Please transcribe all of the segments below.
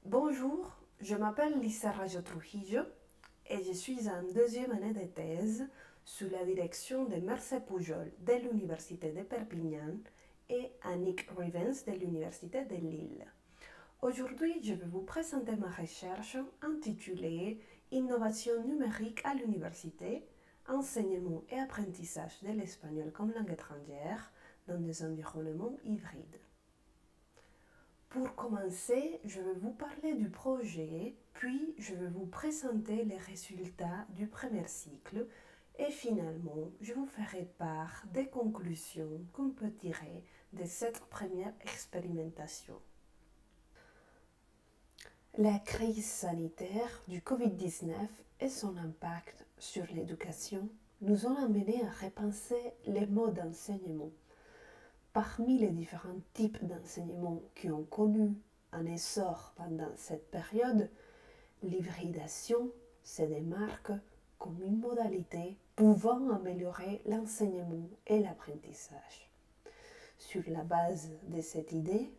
Bonjour, je m'appelle Lisa Rajo Trujillo et je suis en deuxième année de thèse sous la direction de Mercè Pujol de l'Université de Perpignan et Annick Rivens de l'Université de Lille. Aujourd'hui, je vais vous présenter ma recherche intitulée Innovation numérique à l'université, enseignement et apprentissage de l'espagnol comme langue étrangère dans des environnements hybrides. Pour commencer, je vais vous parler du projet, puis je vais vous présenter les résultats du premier cycle et finalement, je vous ferai part des conclusions qu'on peut tirer de cette première expérimentation. La crise sanitaire du Covid-19 et son impact sur l'éducation nous ont amené à repenser les modes d'enseignement. Parmi les différents types d'enseignement qui ont connu un essor pendant cette période, l'hybridation se démarque comme une modalité pouvant améliorer l'enseignement et l'apprentissage. Sur la base de cette idée,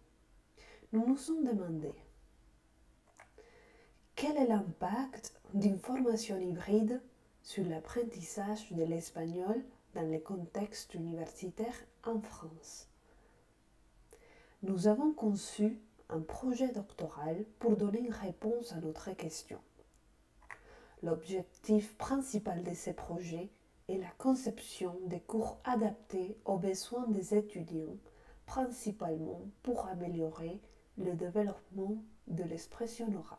nous nous sommes demandé quel est l'impact d'une formation hybride sur l'apprentissage de l'espagnol dans le contexte universitaire en France. Nous avons conçu un projet doctoral pour donner une réponse à notre question. L'objectif principal de ce projet est la conception de cours adaptés aux besoins des étudiants, principalement pour améliorer le développement de l'expression orale.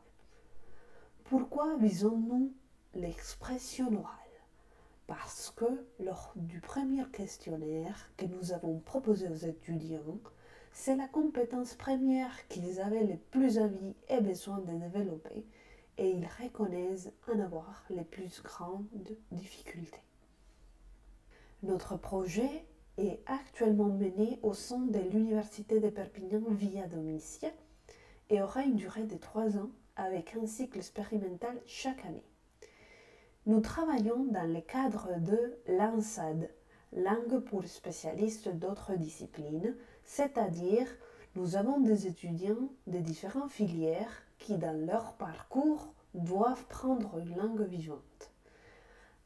Pourquoi visons-nous l'expression orale? Parce que lors du premier questionnaire que nous avons proposé aux étudiants, c'est la compétence première qu'ils avaient le plus envie et besoin de développer et ils reconnaissent en avoir les plus grandes difficultés. Notre projet est actuellement mené au sein de l'Université de Perpignan via Domitia et aura une durée de 3 ans avec un cycle expérimental chaque année. Nous travaillons dans le cadre de l'ANSAD, langue pour spécialistes d'autres disciplines, c'est-à-dire nous avons des étudiants de différentes filières qui, dans leur parcours, doivent prendre une langue vivante.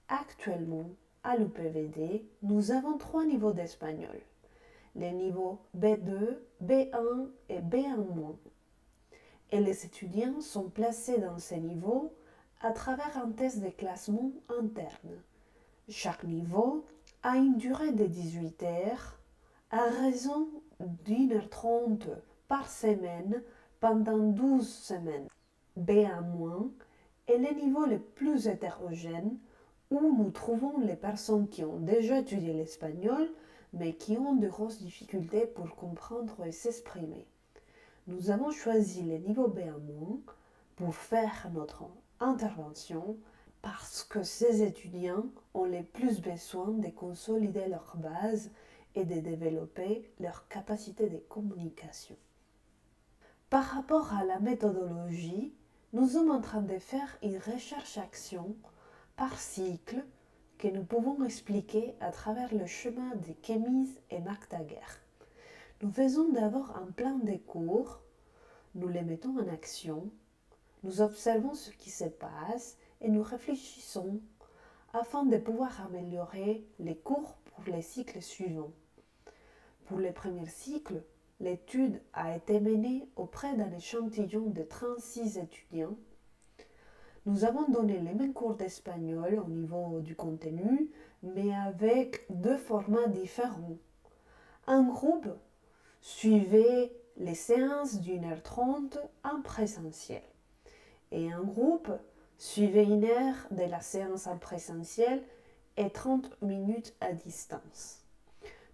Actuellement, à l'UPVD, nous avons 3 niveaux d'espagnol, les niveaux B2, B1 et B1-. Et les étudiants sont placés dans ces niveaux à travers un test de classement interne. Chaque niveau a une durée de 18 heures à raison d'1h30 par semaine pendant 12 semaines. B1- est le niveau le plus hétérogène où nous trouvons les personnes qui ont déjà étudié l'espagnol mais qui ont de grosses difficultés pour comprendre et s'exprimer. Nous avons choisi le niveau B1- pour faire notre intervention parce que ces étudiants ont le plus besoin de consolider leur base et de développer leur capacité de communication. Par rapport à la méthodologie, nous sommes en train de faire une recherche-action par cycle que nous pouvons expliquer à travers le chemin de Kemis et McTaggart. Nous faisons d'abord un plan de cours, nous les mettons en action, nous observons ce qui se passe et nous réfléchissons afin de pouvoir améliorer les cours pour les cycles suivants. Pour le premier cycle, l'étude a été menée auprès d'un échantillon de 36 étudiants. Nous avons donné les mêmes cours d'espagnol au niveau du contenu, mais avec 2 formats différents. Un groupe suivait les séances d'1h30 en présentiel et un groupe suivait 1 heure de la séance en présentiel et 30 minutes à distance.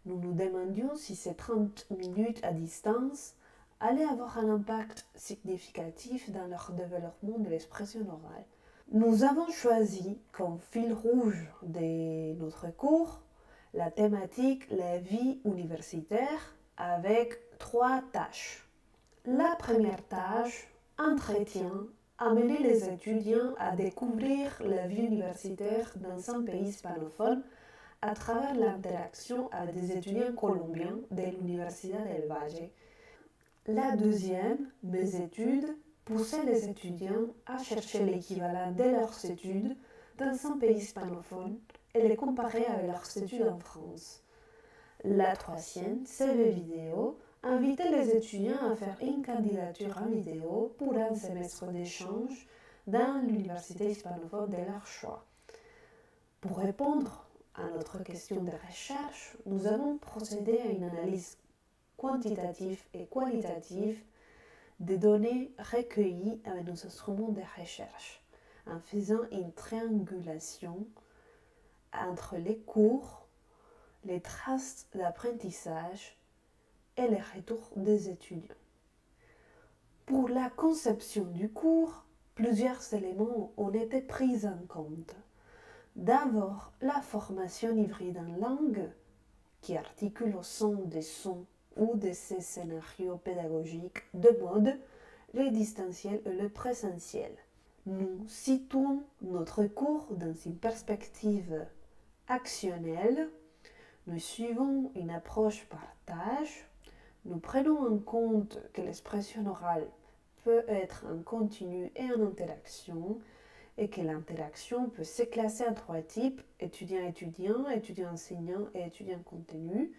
Nous nous demandions si ces 30 minutes à distance allaient avoir un impact significatif dans leur développement de l'expression orale. Nous avons choisi comme fil rouge de notre cours la thématique la vie universitaire avec 3 tâches. La première tâche, entretien, amener les étudiants à découvrir la vie universitaire dans un pays hispanophone à travers l'interaction avec des étudiants colombiens de l'Université del Valle. La deuxième, mes études, pousser les étudiants à chercher l'équivalent de leurs études dans un pays hispanophone et les comparer avec leurs études en France. La troisième, CV vidéo, inviter les étudiants à faire une candidature en vidéo pour un semestre d'échange dans l'université hispanophone de leur choix. Pour répondre à notre question de recherche, nous avons procédé à une analyse quantitative et qualitative des données recueillies avec nos instruments de recherche, en faisant une triangulation entre les cours, les traces d'apprentissage et les retours des étudiants. Pour la conception du cours, plusieurs éléments ont été pris en compte. D'abord, la formation hybride en langue, qui articule au son des sons ou de ces scénarios pédagogiques de mode, le distanciel et le présentiel. Nous situons notre cours dans une perspective actionnelle. Nous suivons une approche par tâche. Nous prenons en compte que l'expression orale peut être en continu et en interaction et que l'interaction peut se classer en trois types, étudiant-étudiant, étudiant-enseignant et étudiant-contenu.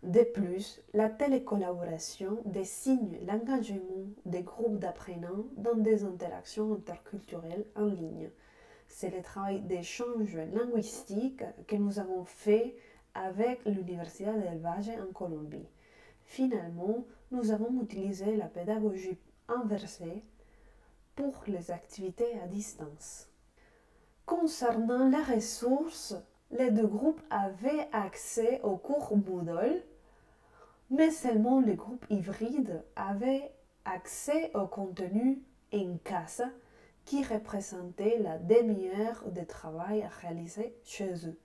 De plus, la télécollaboration désigne l'engagement des groupes d'apprenants dans des interactions interculturelles en ligne. C'est le travail d'échange linguistique que nous avons fait avec l'Université del Valle en Colombie. Finalement, nous avons utilisé la pédagogie inversée pour les activités à distance. Concernant les ressources, les deux groupes avaient accès aux cours Moodle, mais seulement le groupe hybride avait accès au contenu en casa qui représentait la demi-heure de travail à réaliser chez eux.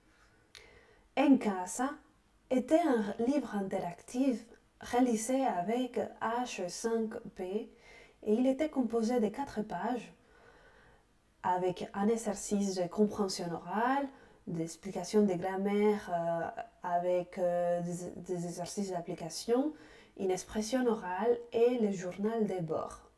En casa était un livre interactif réalisé avec H5P et il était composé de 4 pages avec un exercice de compréhension orale, d'explication de grammaire avec des exercices d'application, une expression orale et le journal de bord.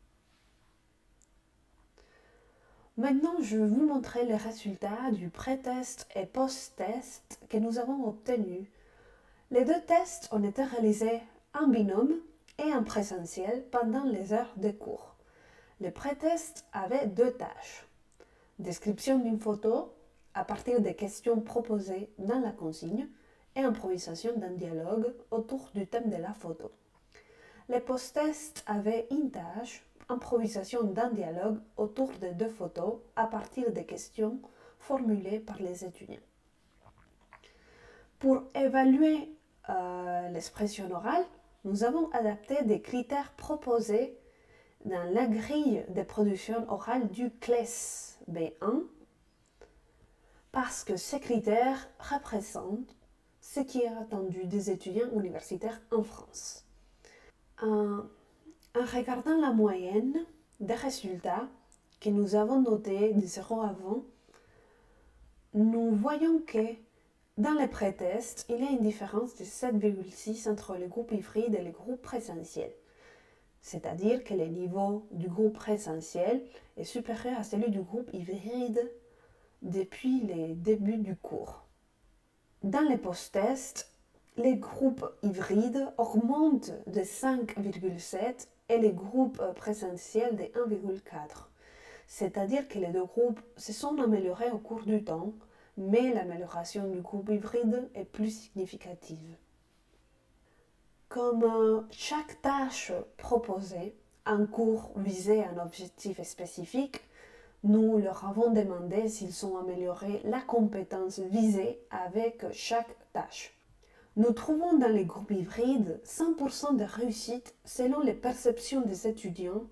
Maintenant, je vais vous montrer les résultats du pré-test et post-test que nous avons obtenus. Les deux tests ont été réalisés en binôme et en présentiel pendant les heures de cours. Le pré-test avait 2 tâches. Description d'une photo à partir des questions proposées dans la consigne et improvisation d'un dialogue autour du thème de la photo. Le post-test avait une tâche, improvisation d'un dialogue autour de 2 photos à partir des questions formulées par les étudiants. Pour évaluer l'expression orale, nous avons adapté des critères proposés dans la grille de production orale du CLES B1 parce que ces critères représentent ce qui est attendu des étudiants universitaires en France. En regardant la moyenne des résultats que nous avons notés de 0 à 20, nous voyons que dans les pré-tests, il y a une différence de 7,6 entre le groupe hybride et le groupe présentiel. C'est-à-dire que le niveau du groupe présentiel est supérieur à celui du groupe hybride depuis le début du cours. Dans les post-tests, les groupes hybrides augmentent de 5,7 et les groupes présentiels de 1,4. C'est-à-dire que les deux groupes se sont améliorés au cours du temps, mais l'amélioration du groupe hybride est plus significative. Comme chaque tâche proposée, un cours visait un objectif spécifique, nous leur avons demandé s'ils ont amélioré la compétence visée avec chaque tâche. Nous trouvons dans les groupes hybrides 100% de réussite selon les perceptions des étudiants.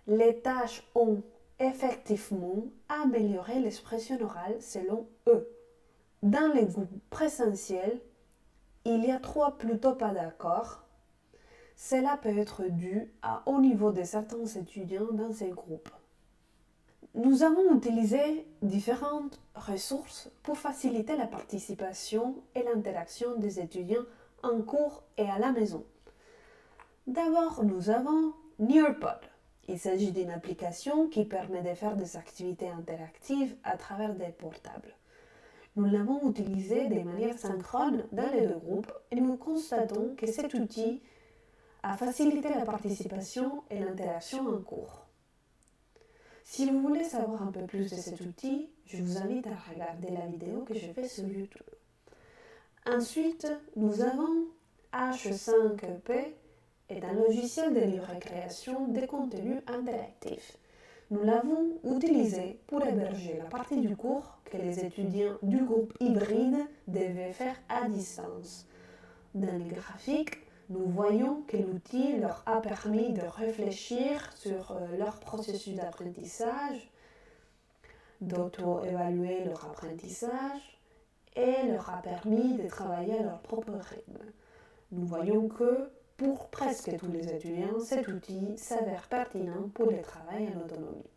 Les tâches ont effectivement amélioré l'expression orale selon eux. Dans les groupes présentiels, il y a 3 plutôt pas d'accord. Cela peut être dû au niveau de certains étudiants dans ces groupes. Nous avons utilisé différentes ressources pour faciliter la participation et l'interaction des étudiants en cours et à la maison. D'abord, nous avons Nearpod, Il s'agit d'une application qui permet de faire des activités interactives à travers des portables. Nous l'avons utilisé de manière synchrone dans les deux groupes et nous constatons que cet outil a facilité la participation et l'interaction en cours. Si vous voulez savoir un peu plus de cet outil, je vous invite à regarder la vidéo que je fais sur YouTube. Ensuite, nous avons H5P, est un logiciel de libre création des contenus interactifs. Nous l'avons utilisé pour héberger la partie du cours que les étudiants du groupe hybride devaient faire à distance. Dans les graphiques, nous voyons que l'outil leur a permis de réfléchir sur leur processus d'apprentissage, d'auto-évaluer leur apprentissage et leur a permis de travailler à leur propre rythme. Nous voyons que pour presque tous les étudiants, cet outil s'avère pertinent pour le travail en autonomie.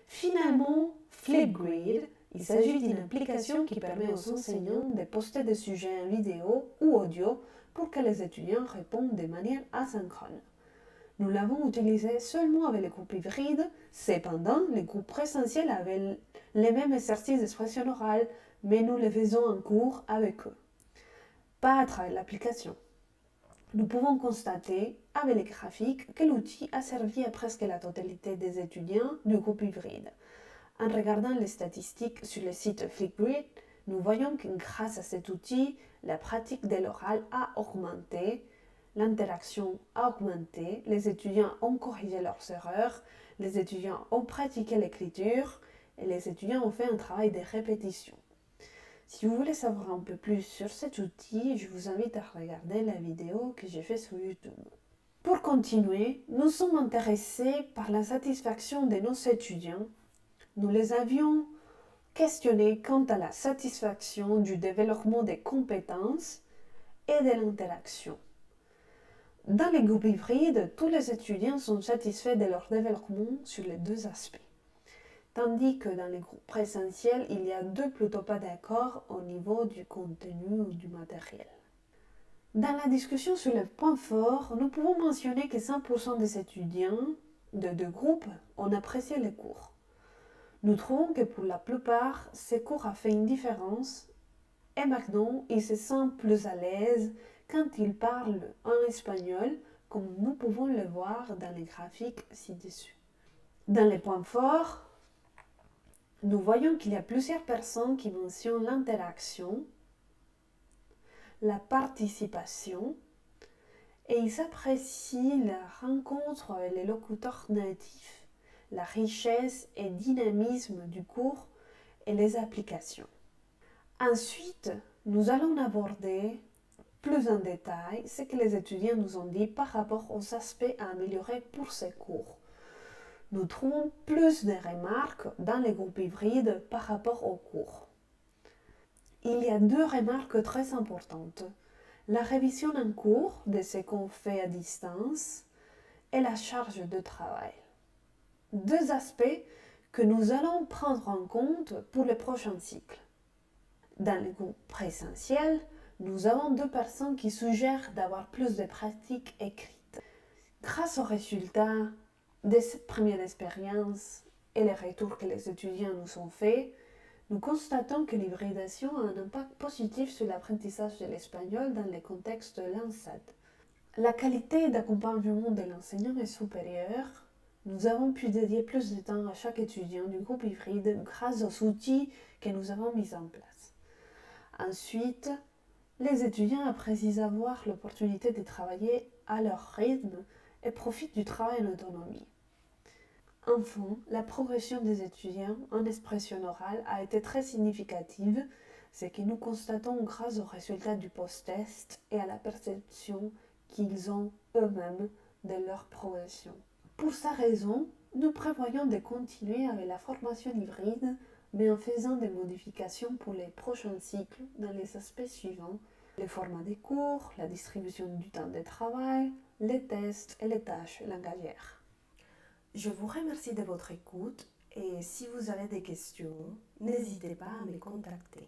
Finalement, Flipgrid, il s'agit d'une application qui permet aux enseignants de poster des sujets en vidéo ou audio pour que les étudiants répondent de manière asynchrone. Nous l'avons utilisé seulement avec les groupes hybrides, cependant, les groupes présentiels avaient les mêmes exercices d'expression orale, mais nous les faisons en cours avec eux, pas à travers l'application. Nous pouvons constater, avec les graphiques, que l'outil a servi à presque la totalité des étudiants du groupe hybride. En regardant les statistiques sur le site Flipgrid, nous voyons que grâce à cet outil, la pratique de l'oral a augmenté, l'interaction a augmenté, les étudiants ont corrigé leurs erreurs, les étudiants ont pratiqué l'écriture et les étudiants ont fait un travail de répétition. Si vous voulez savoir un peu plus sur cet outil, je vous invite à regarder la vidéo que j'ai faite sur YouTube. Pour continuer, nous sommes intéressés par la satisfaction de nos étudiants. Nous les avions questionnés quant à la satisfaction du développement des compétences et de l'interaction. Dans les groupes hybrides, tous les étudiants sont satisfaits de leur développement sur les deux aspects. Tandis que dans les groupes présentiels, il y a plutôt pas d'accord au niveau du contenu ou du matériel. Dans la discussion sur les points forts, nous pouvons mentionner que 100% des étudiants de deux groupes ont apprécié les cours. Nous trouvons que pour la plupart, ces cours ont fait une différence et maintenant, ils se sentent plus à l'aise quand ils parlent en espagnol, comme nous pouvons le voir dans les graphiques ci-dessus. Dans les points forts, nous voyons qu'il y a plusieurs personnes qui mentionnent l'interaction, la participation, et ils apprécient la rencontre avec les locuteurs natifs, la richesse et dynamisme du cours et les applications. Ensuite, nous allons aborder plus en détail ce que les étudiants nous ont dit par rapport aux aspects à améliorer pour ces cours. Nous trouvons plus de remarques dans les groupes hybrides par rapport aux cours. Il y a deux remarques très importantes. La révision en cours de ce qu'on fait à distance et la charge de travail. Deux aspects que nous allons prendre en compte pour le prochain cycle. Dans les groupes présentiels, nous avons deux personnes qui suggèrent d'avoir plus de pratiques écrites. Grâce aux résultats de cette première expérience et les retours que les étudiants nous ont faits, nous constatons que l'hybridation a un impact positif sur l'apprentissage de l'espagnol dans le contexte de l'ANSAD. La qualité d'accompagnement de l'enseignant est supérieure. Nous avons pu dédier plus de temps à chaque étudiant du groupe hybride grâce aux outils que nous avons mis en place. Ensuite, les étudiants apprécient avoir l'opportunité de travailler à leur rythme et profitent du travail en autonomie. Enfin, la progression des étudiants en expression orale a été très significative, ce que nous constatons grâce aux résultats du post-test et à la perception qu'ils ont eux-mêmes de leur progression. Pour sa raison, nous prévoyons de continuer avec la formation hybride, mais en faisant des modifications pour les prochains cycles dans les aspects suivants: le format des cours, la distribution du temps de travail, les tests et les tâches langagières. Je vous remercie de votre écoute et si vous avez des questions, n'hésitez pas à me contacter.